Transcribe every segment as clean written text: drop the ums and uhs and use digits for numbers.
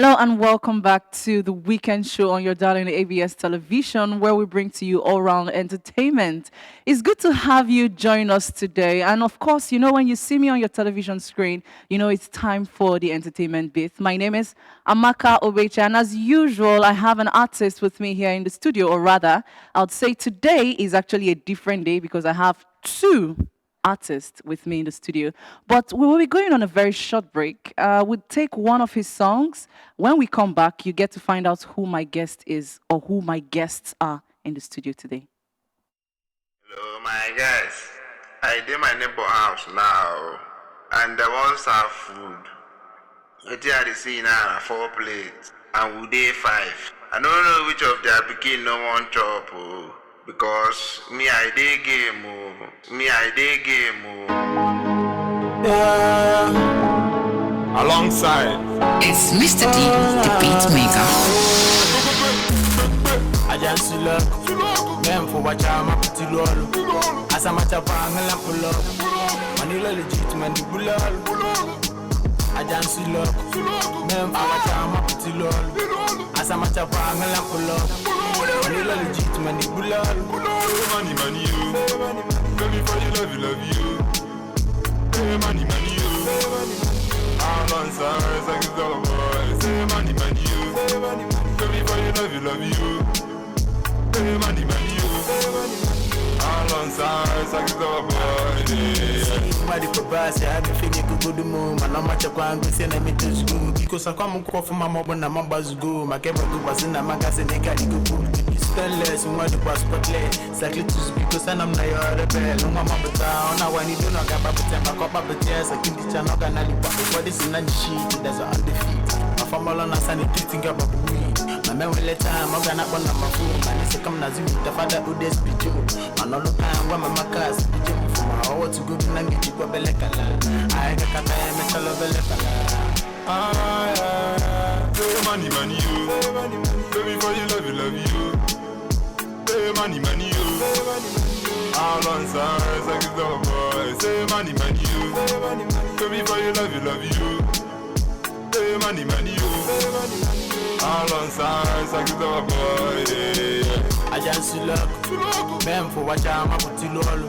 Hello and welcome back to the weekend show on your darling ABS television, where we bring to you all-round entertainment. It's good to have you join us today. And of course, when you see me on your television screen, it's time for the entertainment bit. My name is Amaka Obecha, and as usual, I have an artist with me here in the studio, or rather, I would say today is actually a different day because I have two artist with me in the studio. But we will be going on a very short break. We'll take one of his songs. When we come back, you get to find out who my guest is or who my guests are in the studio today. Hello, my guys. I did my neighbor house now, and they want serve food. What are they see now? 4 plates, and we day 5. I don't know which of their picking no one chop, because me I day game, Yeah. Alongside. It's Mr. D, the beat maker. I just love them for what I'm up to lol. As I'm at a bang and pull up. Manila legitimate bulal. I just love them for what I'm up to lol. As I'm at a bang and pull up. Manila legitimate bulal. Money, you. Baby, for you, love you. Hey, money, you. I'm on stars, like it's all boys. Say money, you. Baby, for you, love you. Hey, money, you. I'm on stars, like it's all boys. Somebody for bass, I be feeling good moon. And I'm at a grand send me to school. Because I come from my mom when I'm about to go. My camera was in a magazine, they got it good. Stainless, and what the passport exactly because I'm not your rebel. No mama but down. Now when you do not get back to them, I got back to tears. I can teach an organic for this in the sheet. There's an undefeated. My family on a sunny treating about me. My man will let time, I'm gonna run on my phone. And it's a come Nazi, the father who des pigeon. And all the time when my cars pigeon from my hour to go to Nangi, I got a metal of Money, you. Baby, for you, love you. Say money, you. All on stars, like it's all boys. Say money, you. Baby, for you, love you. Say money, you. All on stars, like it's all boys. I just look, them for what I'm up to lol.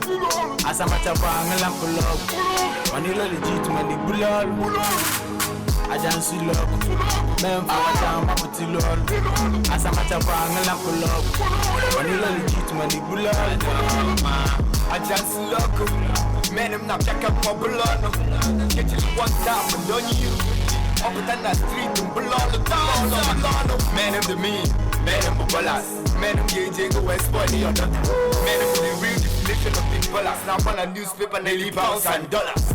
As I'm at a bang and pull up. Manila legitimate bulal. I just look, them for what I'm up to lol. As I'm at a bang and pull up. Manila legitimate bulal. I just look, man, I'm not jack up for blood. Get you one time and done you. Up and down the street and blood down. Man, I'm the mean, man, I'm a ballas. Man, I'm GJ, go West Body or not. Man, I'm the real definition of big ballas. Now on a newspaper, nearly pounds and dollars.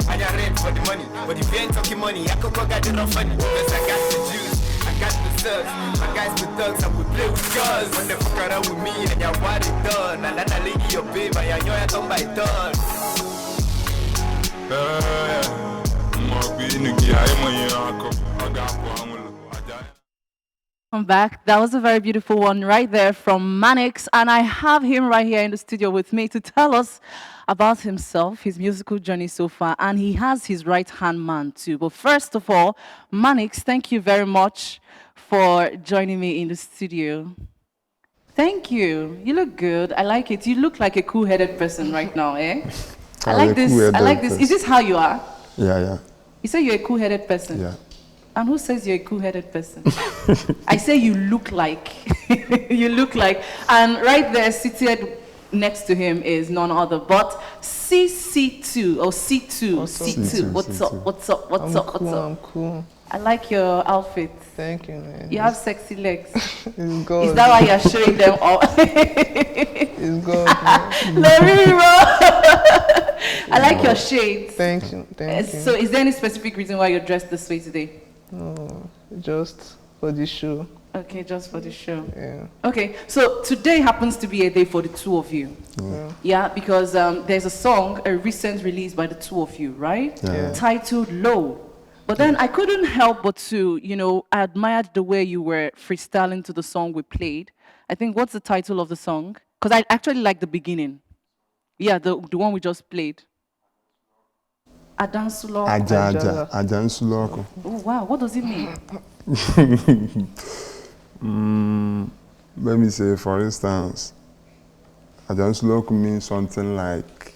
I got rent for the money, but if you ain't talking money, I could go get it off money. Because I got the juice, I got the thugs. My guys with thugs, and we play with guns. When they fuck around with me, and you're what it done. And then I lay your baby, and you're done by turn. Welcome back. That was a very beautiful one right there from Manix. And I have him right here in the studio with me to tell us about himself, his musical journey so far. And he has his right-hand man too. But first of all, Manix, thank you very much for joining me in the studio. Thank you. You look good. I like it. You look like a cool-headed person right now, eh? I like this. I like this. Is this how you are? Yeah. You say you're a cool-headed person? Yeah. And who says you're a cool-headed person? I say you look like. You look like. And right there, seated next to him is none other but CC2 or C2. C2. What's up? I'm cool. I like your outfit. Thank you, man. You have sexy legs. It's good. Is that why you're showing them off? It's good. Let me roll. I like your shades. Thank you. So is there any specific reason why you're dressed this way today? No, just for the show. Okay, just for the show. Yeah. Okay, so today happens to be a day for the two of you. Yeah, because there's a song, a recent release by the two of you, right? Yeah. Titled Low. But then I couldn't help but to, I admired the way you were freestyling to the song we played. I think, what's the title of the song? Because I actually like the beginning. Yeah, the one we just played. Adansulo. Ajansuloko. Oh wow, what does it mean? Let me say, for instance, Ajansuloko means something like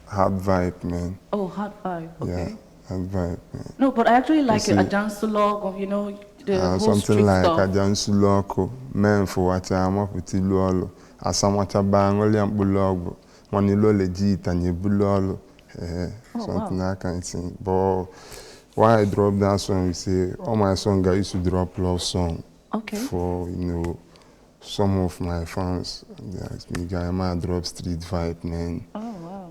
hard vibe, man. Oh, hard vibe. Okay. Yeah, hard vibe, man. No, but I actually like it. see, Adansulo, you know, the whole something street like stuff. Ajansuloko, men for wacha amaputiluolo, asamacha bangoli ambulogo, wanilo legit and yebulolo. Something wow. that kind of thing. But why I dropped that song, you say, all my songs I used to drop love song Okay. for, some of my fans. They asked me, guy, I might drop street vibe, man. Oh wow.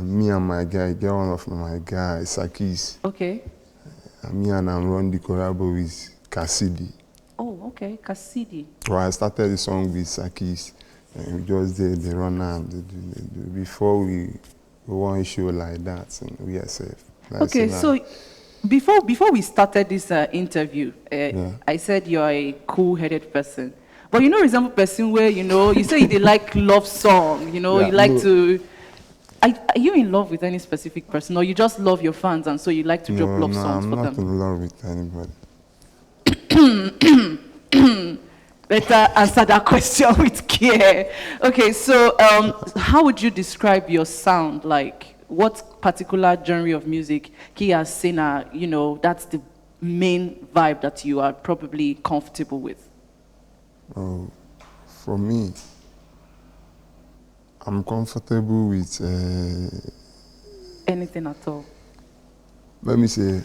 Me and my guy, get one of my guys, Sakis. Okay. Me and I'm run the collabo with Cassidy. Oh, okay. Cassidy. Well, I started the song with Sakis. And we just did the run and they do. Before we want show like that, and we are safe. Okay, so before we started this interview, I said you're a cool-headed person. But you know, resemble person where, you say they like love song, you like to... Are you in love with any specific person, or you just love your fans and so you like to drop love songs for them? I'm not in love with anybody. Better answer that question with care. Okay, so how would you describe your sound? Like, what particular genre of music Kia Sena, that's the main vibe that you are probably comfortable with? Oh, for me, I'm comfortable with anything at all. Let me say,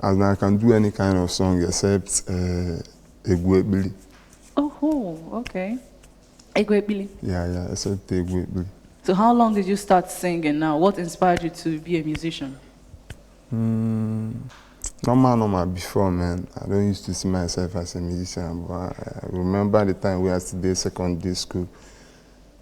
as I can do any kind of song except Egwebili. Oh, okay. Egwebili. Yeah, except Egwebili. So how long did you start singing now? What inspired you to be a musician? Normal before, man. I don't used to see myself as a musician, but I remember the time we had to do secondary school.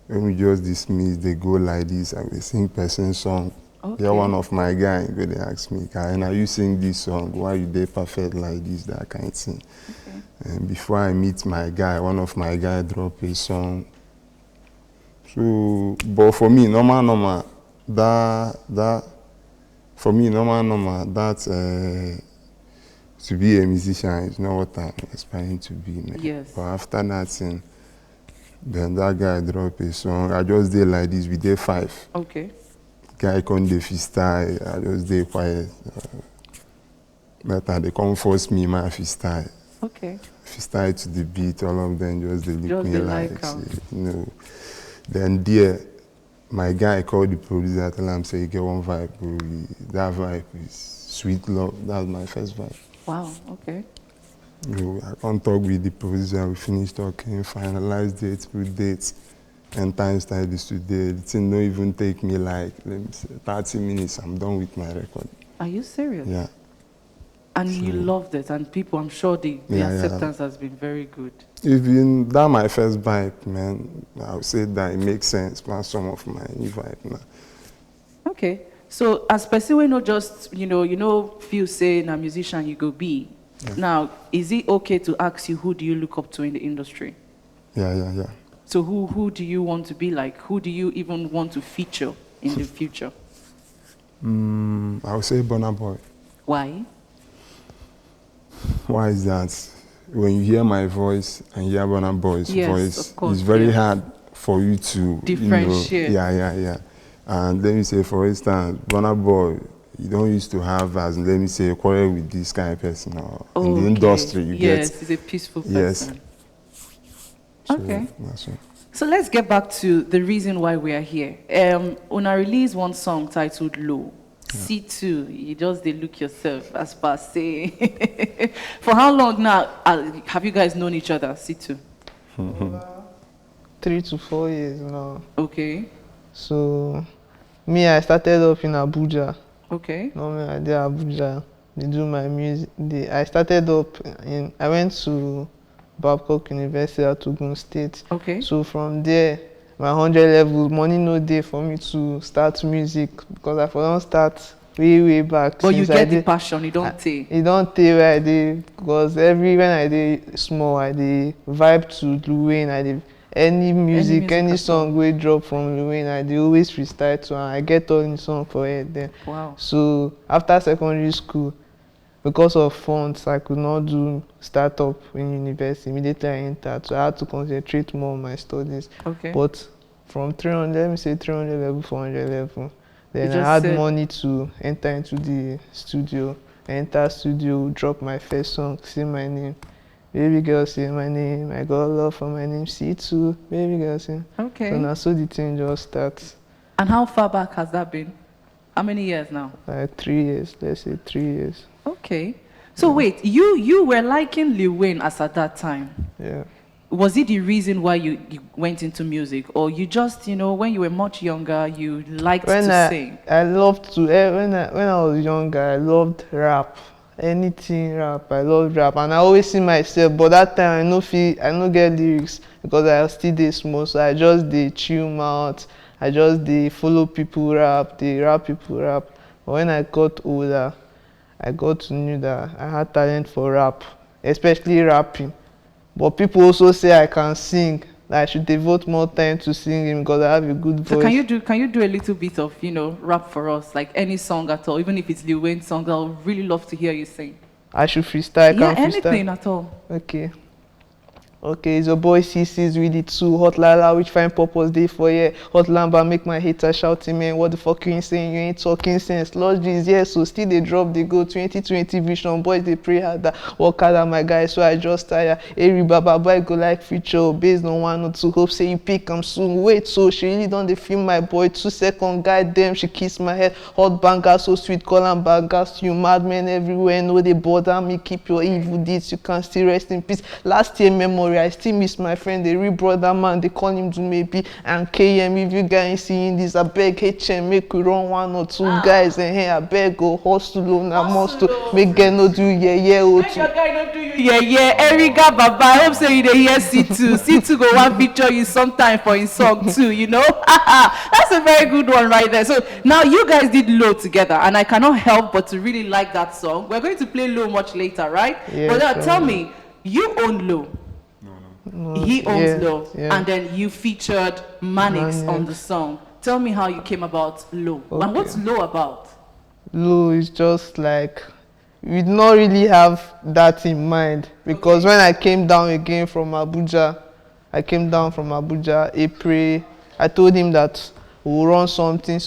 When we just dismiss, they go like this, I will sing person song. Okay. Yeah, one of my guys, they ask me, guy, now you sing this song, why you they perfect like this, that kind of thing. Okay. And before I meet my guy, one of my guys drop a song. So, but for me, normal, to be a musician is not what I'm aspiring to be, man. Yes. But after that thing, then that guy drop a song. I just did like this, we did 5. Okay. Guy come the freestyle, I just did quiet. But they come force me my freestyle. Okay. Freestyle to the beat, all of them just they look Just me like, Then there, my guy called the producer, tell him, say, you get one vibe, bro. That vibe is sweet love. That was my first vibe. Wow, okay. I can't talk with the producer, we finished talking, finalized dates, put dates, and time started this today. The thing don't even take me like, let me say, 30 minutes, I'm done with my record. Are you serious? Yeah. And you loved it, and people, I'm sure the acceptance has been very good. Even that my first vibe, man, I would say that it makes sense, plus some of my new vibe now. Okay. So as person we not just, feel say a musician you go be. Yeah. Now, is it okay to ask you who do you look up to in the industry? Yeah. So who do you want to be like? Who do you even want to feature in the future? I would say Burna Boy. Why? Why is that? When you hear my voice and hear Burna Boy's voice, it's very hard for you to differentiate. Yeah. And let me say, for instance, Burna Boy, you don't used to have, as let me say, a quarrel with this kind of person in the industry. Yes, he's a peaceful person. Yes. Okay. That's right. So let's get back to the reason why we are here. Una released one song titled Low. Yeah. C2, you just they look yourself as per say. For how long now have you guys known each other, C2? 3 to 4 years now. Okay. So, I started off in Abuja. Okay. Normally I did Abuja. They do my music. I started up I went to Babcock University at Ogun State. Okay. So from there, my 100 level, money no day for me to start music because I don't start way back. But you get the passion, you don't take. You don't take where I did because when I did small, I did vibe to Dwayne, any music, any at all. song we drop from Lil Wayne, I dey always freestyle to, and I get all the song for it then. Wow. So after secondary school, because of funds, I could not do startup in university. Immediately I entered, so I had to concentrate more on my studies. Okay. But from 300, let me say 300 level, 400 level, then just I had said- money to enter into the studio. I enter studio, drop my first song, say my name. Baby girl, say my name. I got love for my name. C2, baby girl, say. Okay. So now, so the thing just starts. And how far back has that been? How many years now? Like 3 years, let's say 3 years. Okay. So wait, you were liking Lil Wayne as at that time. Yeah. Was it the reason why you went into music, or you just, when you were much younger, you liked to sing? I loved to, when I was younger, I loved rap. Anything rap, I love rap, and I always see myself. But that time I no get lyrics because I still dey small, so I just dey chill mouth. I just dey follow people rap, dey rap people rap. But when I got older, I got to know that I had talent for rap, especially rapping. But people also say I can sing, that I should devote more time to singing because I have a good voice. So can you do a little bit of rap for us, like any song at all, even if it's Lil Wayne song? I'll really love to hear you sing. I should freestyle. I Yeah, can freestyle. anything at all. Okay. Okay, it's your boy CC's really too. Hot Lala, which fine purpose day for yeah. Hot Lamba make my hater shouting, man. What the fuck you ain't saying? You ain't talking sense. Lord Jesus, yeah, so still they drop, they go 2020 vision. Boys, they pray harder. Work harder, my guys, so I just tire. Every baba boy go like feature based on 1 or 2. Hope say you pick 'em soon. Wait, so she really don't they feel my boy. 2 second, goddamn, she kiss my head. Hot banger, so sweet, call 'em bangers. You madmen everywhere, no they bother me. Keep your evil deeds, you can still rest in peace. Last year memory, I still miss my friend, the real brother man, they call him Dumebi and KM. If you guys seeing this, I beg HM, make we run 1 or 2 guys, and hey, I beg go hustle on a must to make get no do yeah oh Make your guy not do you Erica Baba, I hope say you dey hear C2. C2 go one feature you sometime for his song too, That's a very good one right there. So now you guys did Low together, and I cannot help but to really like that song. We're going to play Low much later, right? Yeah, but now sure. tell me, you own Low. He owns yeah, Low, yeah. and then you featured Manix on Manix. the song. Tell me how you came about Low. And Okay. what's Low about? Low is just like, we did not really have that in mind because when I came down again from Abuja, April, I told him that we'll run something,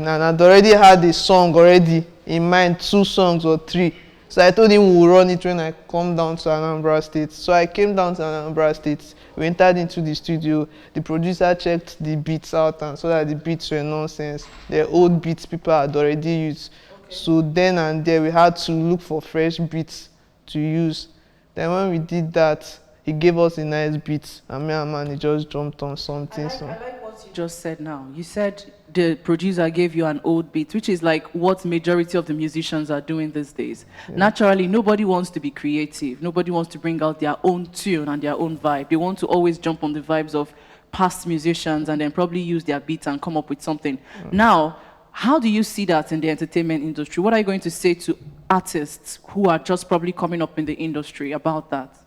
and I'd already had a song already in mind, 2 songs or 3. So I told him we'll run it when I come down to Anambra State. So I came down to Anambra State, we entered into the studio, the producer checked the beats out and saw that the beats were nonsense. The old beats people had already used. So then and there we had to look for fresh beats to use. Then when we did that, he gave us a nice beat, and me and Manny just jumped on something. I like what you just said now. You said the producer gave you an old beat, which is like what majority of the musicians are doing these days. Yeah. Naturally, nobody wants to be creative. Nobody wants to bring out their own tune and their own vibe. They want to always jump on the vibes of past musicians and then probably use their beats and come up with something. Now, how do you see that in the entertainment industry? What are you going to say to artists who are just probably coming up in the industry about that?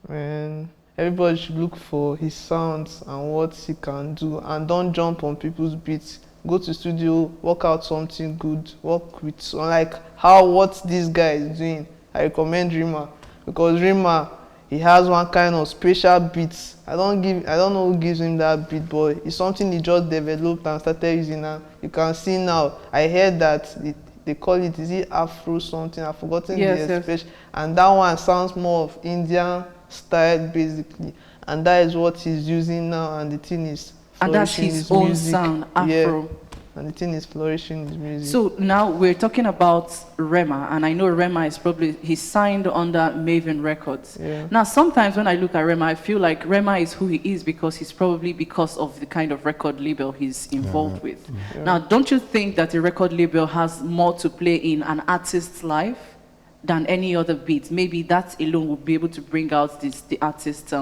And everybody should look for his sounds and what he can do, and don't jump on people's beats. Go to studio, work out something good, work with what this guy is doing. I recommend Rima because Rima, he has one kind of special beats. I don't know who gives him that beat, but it's something he just developed and started using now. You can see now. I heard that they call it, is it Afro something? I've forgotten the expression. And that one sounds more of Indian style basically, and that is what he's using now, and the thing is and that's his own music. Sound, Afro. Yeah. And the thing is flourishing his music. So now we're talking about Rema, and I know Rema is he's signed under Maven Records. Yeah. Now sometimes when I look at Rema, I feel like Rema is who he is because because of the kind of record label he's involved with. Yeah. Now, don't you think that a record label has more to play in an artist's life than any other beat? Maybe that alone would be able to bring out the artist's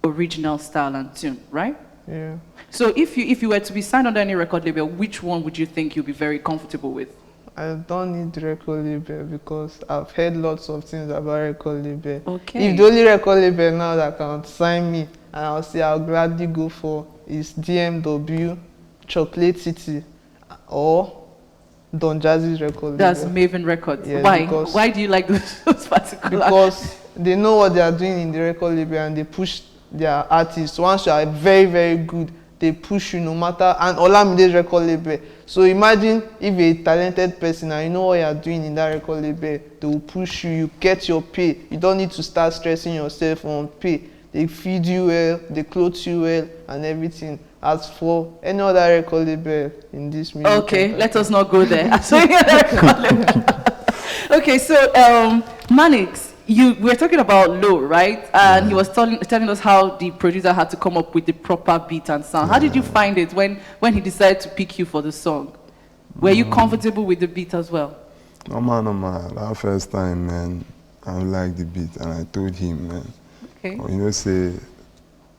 original style and tune, right? Yeah. So if you were to be signed under any record label, which one would you think you'd be very comfortable with? I don't need record label because I've heard lots of things about record label. Okay. If the only record label now that can sign me and I'll say I'll gladly go for is DMW, Chocolate City, or Don Jazzy's record That's label. Maven Records. Yes, Why? because- Why do you like those particular? Because they know what they are doing in the record label and they push their artists. Once you are very, very good, they push you no matter, and Olamide's record label. So imagine if you're a talented person and you know what you are doing in that record label, they will push you, you get your pay. You don't need to start stressing yourself on pay. They feed you well, they clothe you well, and everything. As for any other record label in this music. Okay, let us not go there. Okay, so Manix, we're talking about Low, right? And he was telling us how the producer had to come up with the proper beat and sound. How did you find it when he decided to pick you for the song? Were you comfortable with the beat as well? No man. That first time, man, I like the beat, and I told him, man. Okay. You know, say,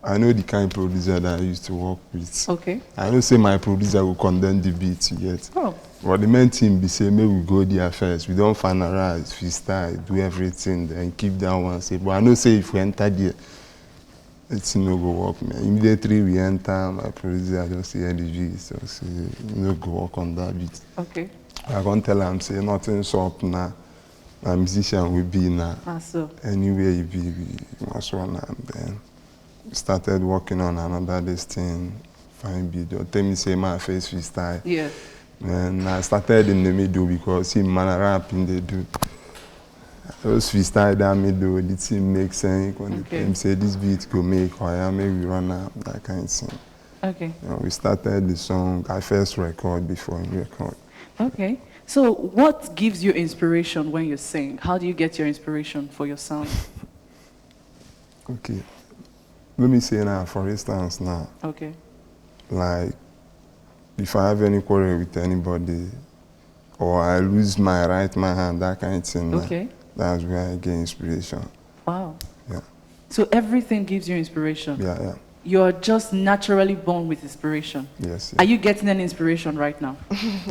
I know the kind of producer that I used to work with. Okay. I know say my producer will condemn the beat yet. Oh. But the main thing be say, maybe we go there first. We don't finalize, freestyle, do everything, then keep that one. Say, but I know say if we enter there, it's no go work, man. Immediately we enter, my producer just hear the beat, so say, no go work on that beat. Okay. I can't tell him, say, nothing's up now. A musician will be now. So. Anywhere you be, we must run, and then started working on another this thing, fine video. Tell me say my face freestyle. Yeah. And I started in the middle because him man rap in the do. I was freestyle that middle, the team make sense. When the team say this beat go make or yeah, maybe we run up, that kind of thing. Okay. You know, we started the song, I first record before we record. Okay. So what gives you inspiration when you sing? How do you get your inspiration for your sound? Okay. Let me say now, for instance now. Okay. Like, if I have any quarrel with anybody, or I lose my right hand, that kind of thing, Okay. that's where I get inspiration. Wow. Yeah. So everything gives you inspiration? Yeah. You're just naturally born with inspiration? Yes. Are you getting any inspiration right now?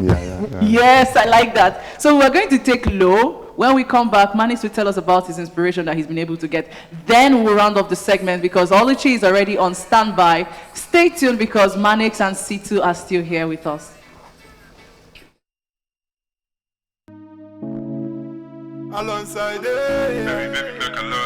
Yeah. Yes, I like that. So we're going to take Low. When we come back, Manix will tell us about his inspiration that he's been able to get. Then we'll round off the segment because Oluchi is already on standby. Stay tuned because Manix and C2 are still here with us. Alongside it,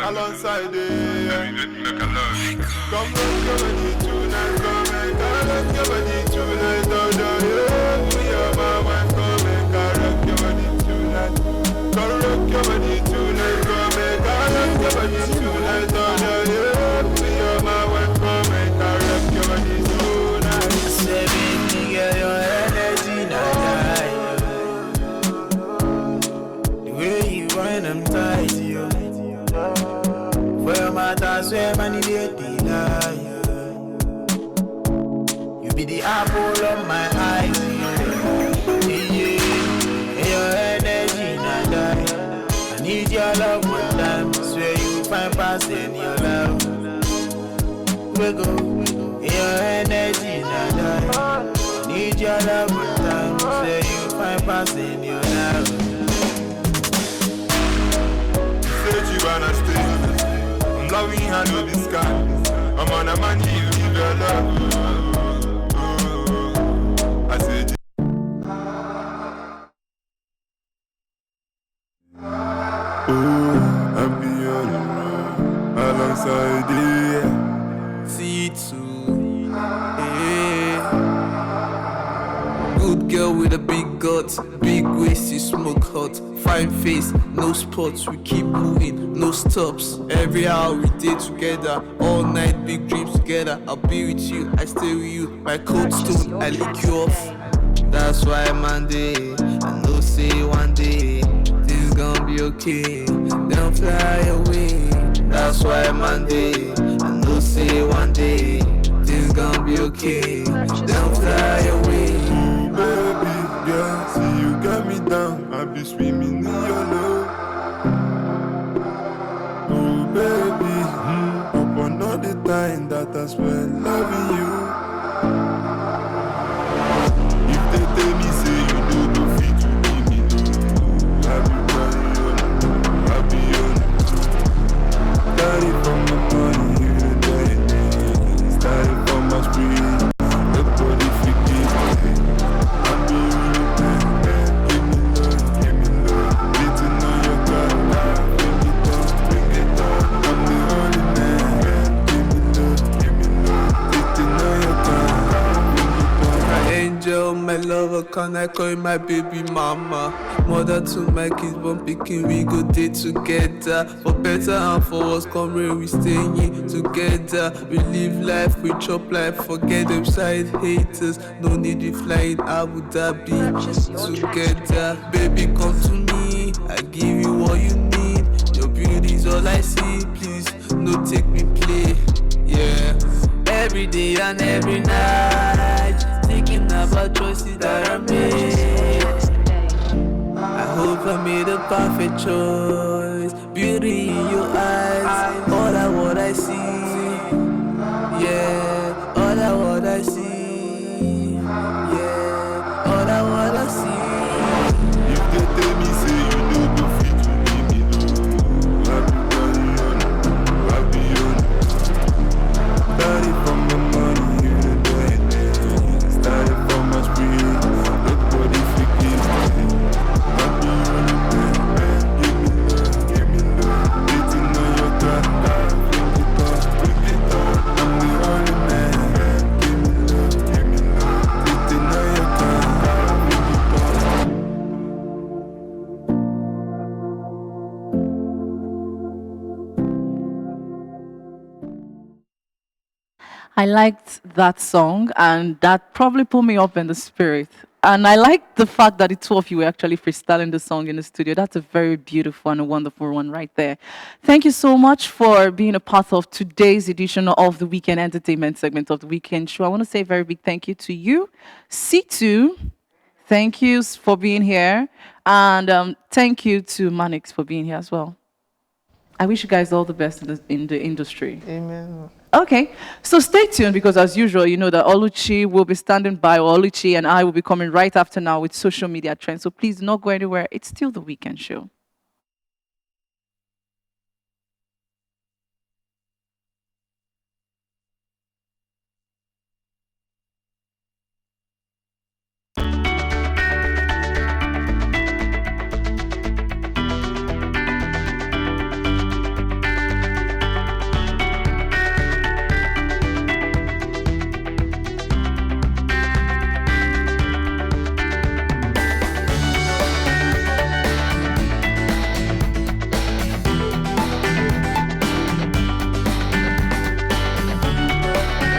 alongside it, come rock your body tonight, come and rock your body tonight, oh yeah, we are my wife, come and rock your body tonight, come rock your body tonight, come and rock your body tonight, oh yeah, we are my wife, come and rock your body tonight. Say, baby, get your energy now. The way you run, I'm tight, yo. Where my thoughts, where money they deny. You be the apple of my eyes, yeah. Your energy not die. I need your love one time. Swear you find past in your love. We go. Your energy not die. I need your love one time. Swear you find past in your love. Said you wanna stay. I'm loving you, I know this guy. I'm on a man, you give your love. I said, I'm beyond the road, alongside it. C2. Yeah. Good girl with a big gut, big waist, you smoke hot. Fine face, no spots, we keep moving, no stops. Every hour we day together, all night, big dreams together. I'll be with you, I stay with you. My cold stone, I lick you off. That's why Monday, I know say one day things gonna be okay. Don't fly away. That's why Monday, I know say one day things gonna be okay. Don't fly away. Baby girl, see you got me down. I be swimming in your love. Oh baby, upon all the time that I spent loving you. If they tell me say you do go fit to leave me alone, I be running on, I be on. Got it from the money, you the day. lover, can I call you my baby mama? Mother to my kids, born picking, we go day together. For better and for worse, come where we staying together. We live life, we chop life, forget them side haters. No need to fly in Abu Dhabi together. Baby, come to me, I give you all you need. Your beauty's all I see, please, no take me play. Yeah, every day and every night, thinking about choices that I made. I hope I made a perfect choice. Beauty in your eyes, all that what I see. Yeah, all that what I see. Yeah, all that what I see. If they tell me say you no go fit to leave me alone, I be on. Started from my money, you know do it. Started from my spirit, nobody forgive me. I be on the man, give me love, getting on your track. Bring it up, I'm the only man. Give me love, getting on your track. Bring it up. I liked that song, and that probably put me up in the spirit. And I like the fact that the two of you were actually freestyling the song in the studio. That's a very beautiful and a wonderful one right there. Thank you so much for being a part of today's edition of the Weekend Entertainment segment of the Weekend Show. I want to say a very big thank you to you, C2. Thank you for being here. And thank you to Manix for being here as well. I wish you guys all the best in the industry. Amen. Okay, so stay tuned because as usual, you know that Oluchi will be standing by, or Oluchi and I will be coming right after now with social media trends. So please do not go anywhere. It's still the Weekend Show.